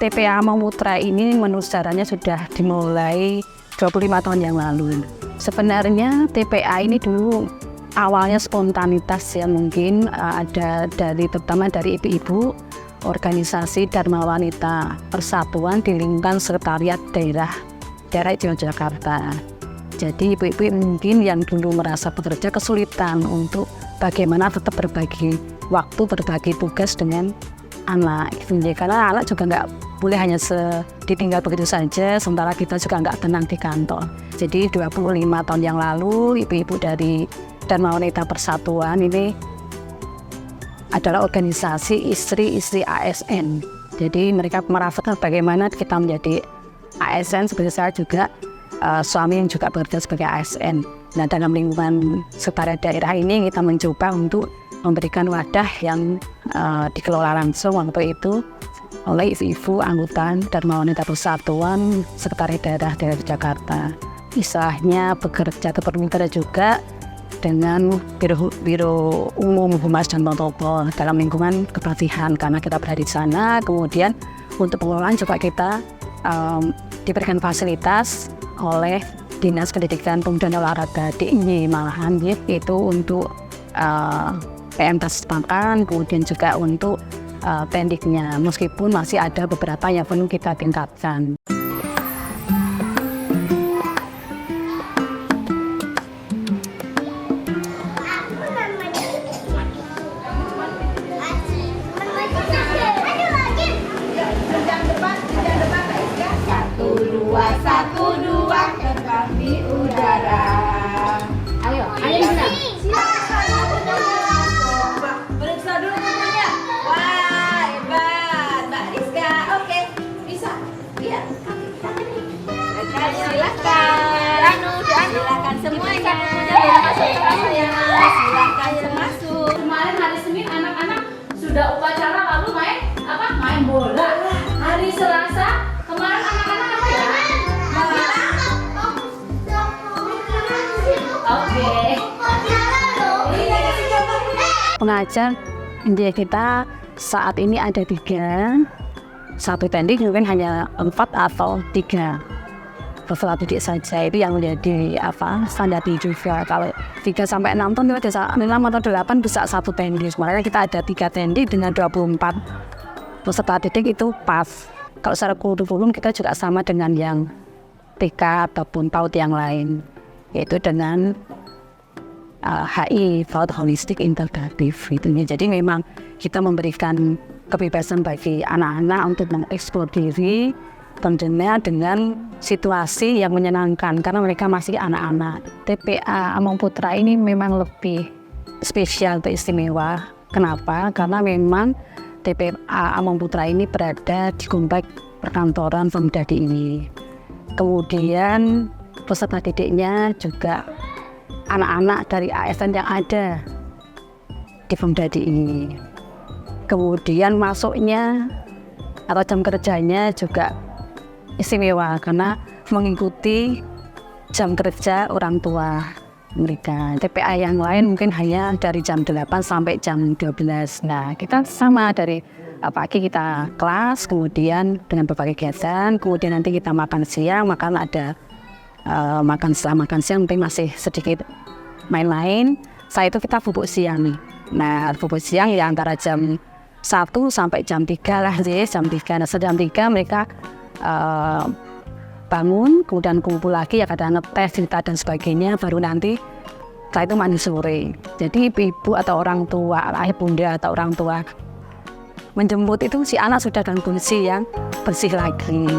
TPA Amangputra ini menurut sejarahnya sudah dimulai 25 tahun yang lalu. Sebenarnya TPA ini dulu awalnya spontanitas ya, mungkin ada terutama dari ibu-ibu organisasi Dharma Wanita Persatuan di lingkungan sekretariat daerah Yogyakarta. Jadi ibu-ibu mungkin yang dulu merasa bekerja kesulitan untuk bagaimana tetap berbagi waktu, berbagi tugas dengan anak. Karena anak juga nggak boleh hanya ditinggal begitu saja, sementara kita juga nggak tenang di kantor. Jadi 25 tahun yang lalu ibu-ibu dari Dharma Wanita Persatuan ini adalah organisasi istri-istri ASN. Jadi mereka merasakan bagaimana kita menjadi ASN, seperti saya juga suami yang juga bekerja sebagai ASN. Nah, dalam lingkungan sekretariat daerah ini kita mencoba untuk memberikan wadah yang dikelola langsung waktu itu oleh ibu-ibu anggota Dharma Wanita Persatuan sekretariat daerah Jakarta. Istilahnya bekerja atau bermitra juga dengan Biro Umum Humas dan Protokol dalam lingkungan kepelatihan, karena kita berada di sana. Kemudian untuk pengelolaan juga kita diberikan fasilitas oleh Dinas Pendidikan Pemuda dan Olahraga DIY malahan itu untuk PMTAS Pakan, kemudian juga untuk tendiknya, meskipun masih ada beberapa yang perlu kita tingkatkan. Satu dua terbang di udara. Ayo bisa. Periksa dulu namanya. Wah, hebat, Mbak Rizka. Oke, bisa. Lihat. Silakan. Silakan semuanya. Silakan masuk. Kemarin hari Senin anak-anak sudah upacara lalu main bola. Hari Selasa kemarin anak-anak apa ya? Oke. Pengajar India kita saat ini ada 3, satu tendik mungkin hanya 4 atau 3 peserta didik saja, itu yang menjadi standar juga. Kalau 3 sampai 6 tahun itu bisa 6 atau 8 bisa satu tendik. Makanya kita ada 3 tendik dengan 24 peserta didik, itu pas. Kalau secara kurikulum kita juga sama dengan yang TK ataupun PAUD yang lain, yaitu dengan HI, Paut Holistik Integratif gitu. Jadi memang kita memberikan kebebasan bagi anak-anak untuk mengeksplor diri, tentunya dengan situasi yang menyenangkan karena mereka masih anak-anak. TPA Amangputra ini memang lebih spesial atau istimewa. Kenapa? Karena memang TPA Amangputra ini berada di komplek perkantoran Pemda DIY. Kemudian peserta didiknya juga anak-anak dari ASN yang ada di Pemda DIY. Kemudian masuknya atau jam kerjanya juga istimewa karena mengikuti jam kerja orang tua mereka. TPA yang lain mungkin hanya dari jam 8 sampai jam 12. Nah, kita sama dari pagi kita kelas, kemudian dengan berbagai kegiatan, kemudian nanti kita makan siang, setelah makan siang mungkin masih sedikit main-main. Setelah itu kita bubuk siang nih. Nah, bubuk siang ya antara jam 1 sampai jam 3 lah sih, jam 3. Nah, jam 3 mereka bangun, kemudian kumpul lagi ya, kadang ngetes, cerita dan sebagainya, baru nanti setelah itu mandi sore. Jadi ibu atau orang tua, ayah bunda atau orang tua menjemput itu si anak sudah dalam kondisi yang bersih lagi.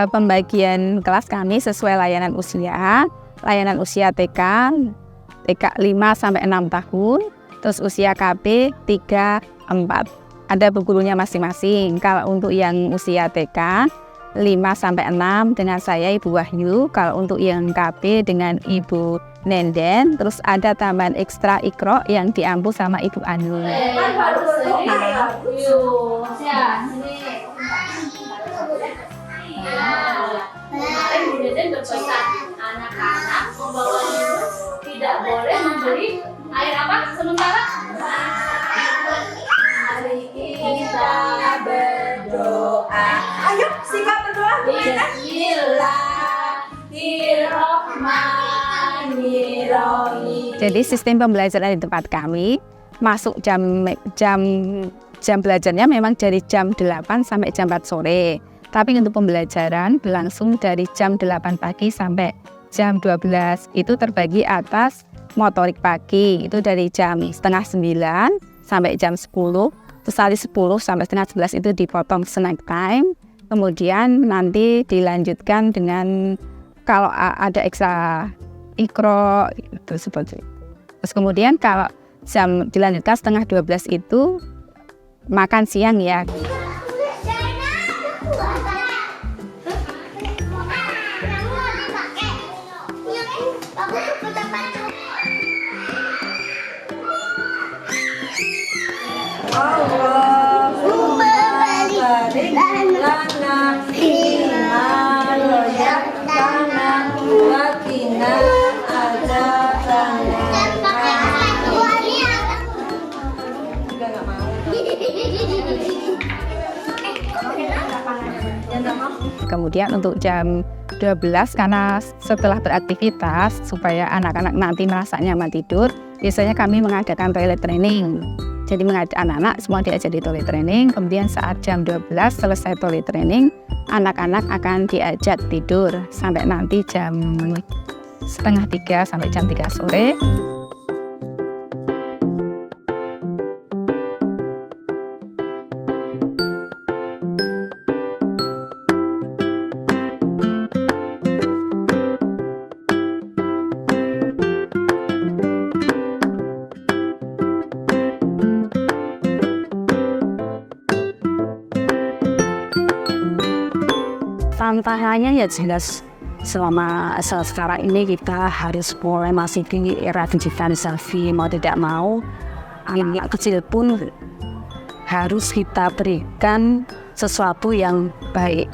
pembagian kelas kami sesuai layanan usia. Layanan usia TK 5 sampai 6 tahun, terus usia KB 3 4. Ada bu gurunya masing-masing. Kalau untuk yang usia TK 5 sampai 6 dengan saya Ibu Wahyu, kalau untuk yang KB dengan Ibu Nenden, terus ada tambahan ekstra ikro yang diampu sama Ibu Anu. Kemarin Bu Deden berpesan anak-anak membawa tidak boleh membeli air apa sementara? Mari kita berdoa. Ayo, sikap berdoa. Bismillahirrahmanirrahim. Jadi sistem pembelajaran di tempat kami masuk jam belajarnya memang dari jam 8 sampai jam 4 sore. Tapi untuk pembelajaran berlangsung dari jam 8 pagi sampai jam 12. Itu terbagi atas motorik pagi, itu dari jam setengah 9 sampai jam 10. Terus dari 10 sampai setengah 11 itu dipotong snack time. Kemudian nanti dilanjutkan dengan kalau ada ekstra ikro itu seperti itu. Terus kemudian kalau jam dilanjutkan setengah 12 itu makan siang ya. Allahumma barik lana fima royakana wa qina Kemudian untuk jam 12 karena setelah beraktivitas supaya anak-anak nanti merasa nyaman tidur, biasanya kami mengadakan toilet training. Jadi mengajak anak-anak semua diajak di toilet training. Kemudian saat jam 12 selesai toilet training, anak-anak akan diajak tidur sampai nanti jam setengah 3 sampai jam 3 sore. Tantangannya ya jelas selama sekarang ini kita harus mulai masih di era digitalisasi, mau tidak mau anak kecil pun harus kita berikan sesuatu yang baik.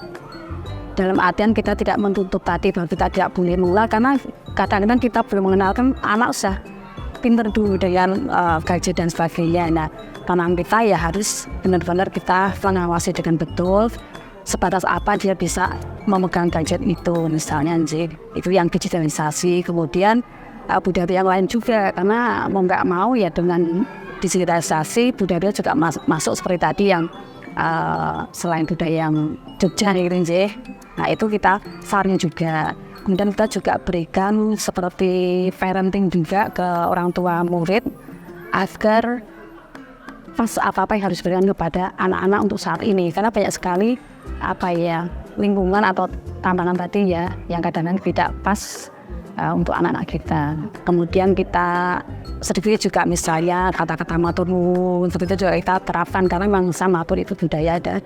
Dalam artian kita tidak menutup tadi bahwa kita tidak boleh mengulang, karena kadang-kadang kita belum mengenalkan anak usah pinter dulu dengan gadget dan sebagainya. Nah, tantangan kita ya harus benar-benar kita mengawasi dengan betul sebatas apa dia bisa memegang gadget itu, misalnya itu yang digitalisasi. Kemudian budaya yang lain juga, karena mau nggak mau ya dengan digitalisasi budaya juga masuk seperti tadi yang selain budaya yang Jogja gitu. Nah itu kita sarannya juga. Kemudian kita juga berikan seperti parenting juga ke orang tua murid agar pas apa-apa yang harus diberikan kepada anak-anak untuk saat ini, karena banyak sekali lingkungan atau tantangan tadi ya yang kadang-kadang tidak pas untuk anak-anak kita. Kemudian kita sedikit juga misalnya kata-kata matur nuwun seperti itu juga kita terapkan, karena memang matur itu budaya ada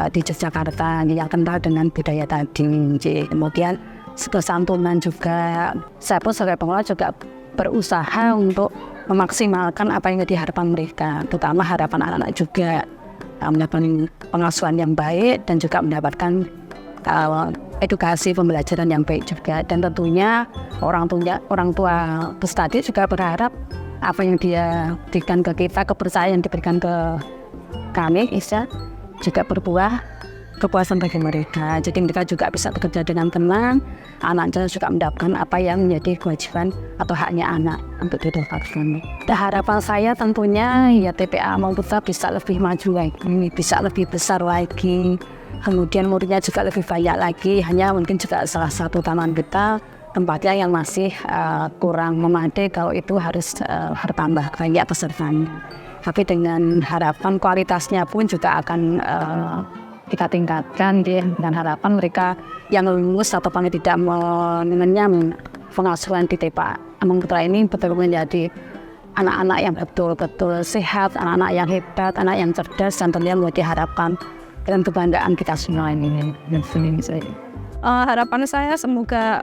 di Yogyakarta yang kental dengan budaya tadi. Kemudian kesantunan juga, saya pun sebagai pengelola juga berusaha untuk memaksimalkan apa yang jadi harapan mereka, terutama harapan anak-anak juga mendapatkan pengasuhan yang baik dan juga mendapatkan edukasi pembelajaran yang baik juga. Dan tentunya orang tua peserta juga berharap apa yang dia berikan ke kita, kepercayaan yang diberikan ke kami Isya juga berbuah kepuasan bagi mereka. Jadi mereka juga bisa bekerja dengan tenang, anak-anak juga mendapatkan apa yang menjadi kewajiban atau haknya anak untuk didapatkan. Dan harapan saya tentunya ya TPA Maumputra bisa lebih maju lagi, bisa lebih besar lagi, kemudian muridnya juga lebih banyak lagi. Hanya mungkin juga salah satu tantangan kita tempatnya yang masih kurang memadai, kalau itu harus bertambah banyak pesertanya. Tapi dengan harapan kualitasnya pun juga akan kita tingkatkan dan harapan mereka yang lulus atau paling tidak mengenyam pengasuhan di TPA Amang Putra ini betul menjadi anak-anak yang betul-betul sehat, anak-anak yang hebat, anak yang cerdas, dan tentunya mau diharapkan dan kebanggaan kita semua ini. Harapan saya semoga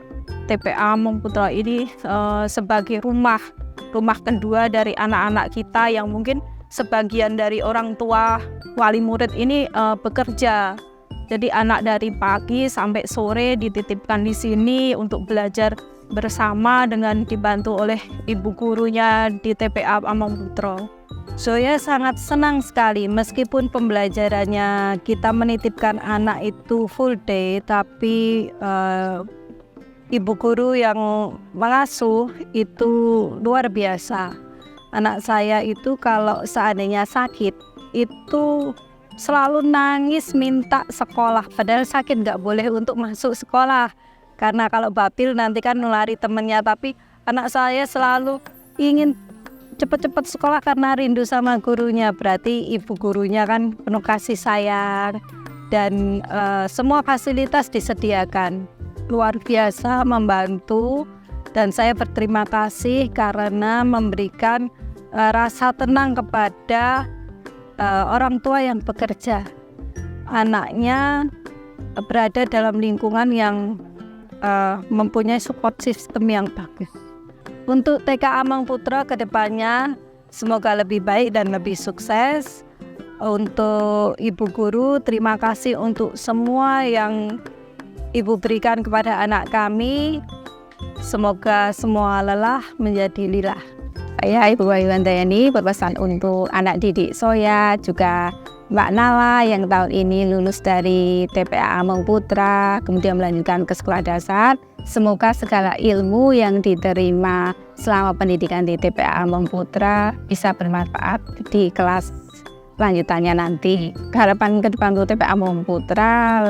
TPA Amang Putra ini sebagai rumah kedua dari anak-anak kita yang mungkin sebagian dari orang tua wali murid ini bekerja. Jadi anak dari pagi sampai sore dititipkan di sini untuk belajar bersama dengan dibantu oleh ibu gurunya di TPA Amang Putra. Saya sangat senang sekali meskipun pembelajarannya kita menitipkan anak itu full day, tapi ibu guru yang mengasuh itu luar biasa. Anak saya itu kalau seandainya sakit itu selalu nangis minta sekolah, padahal sakit nggak boleh untuk masuk sekolah karena kalau babil nanti kan nulari temennya, tapi anak saya selalu ingin cepat-cepat sekolah karena rindu sama gurunya. Berarti ibu gurunya kan penuh kasih sayang dan semua fasilitas disediakan, luar biasa membantu, dan saya berterima kasih karena memberikan rasa tenang kepada orang tua yang bekerja. Anaknya berada dalam lingkungan yang mempunyai support system yang bagus. Untuk TK Amang Putra kedepannya semoga lebih baik dan lebih sukses. Untuk ibu guru, terima kasih untuk semua yang ibu berikan kepada anak kami. Semoga semua lelah menjadi lilah. Saya Ibu Wayu Handayani berpesan untuk anak didik saya, juga Mbak Nala yang tahun ini lulus dari TPA Amang Putra, kemudian melanjutkan ke sekolah dasar. Semoga segala ilmu yang diterima selama pendidikan di TPA Amang Putra bisa bermanfaat di kelas lanjutannya nanti. Harapan ke depan untuk TPA Amang Putra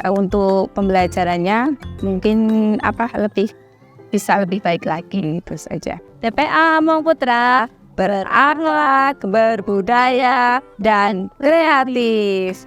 untuk pembelajarannya mungkin bisa lebih baik lagi, itu saja. TPA Amang Putra berakhlak, berbudaya, dan kreatif.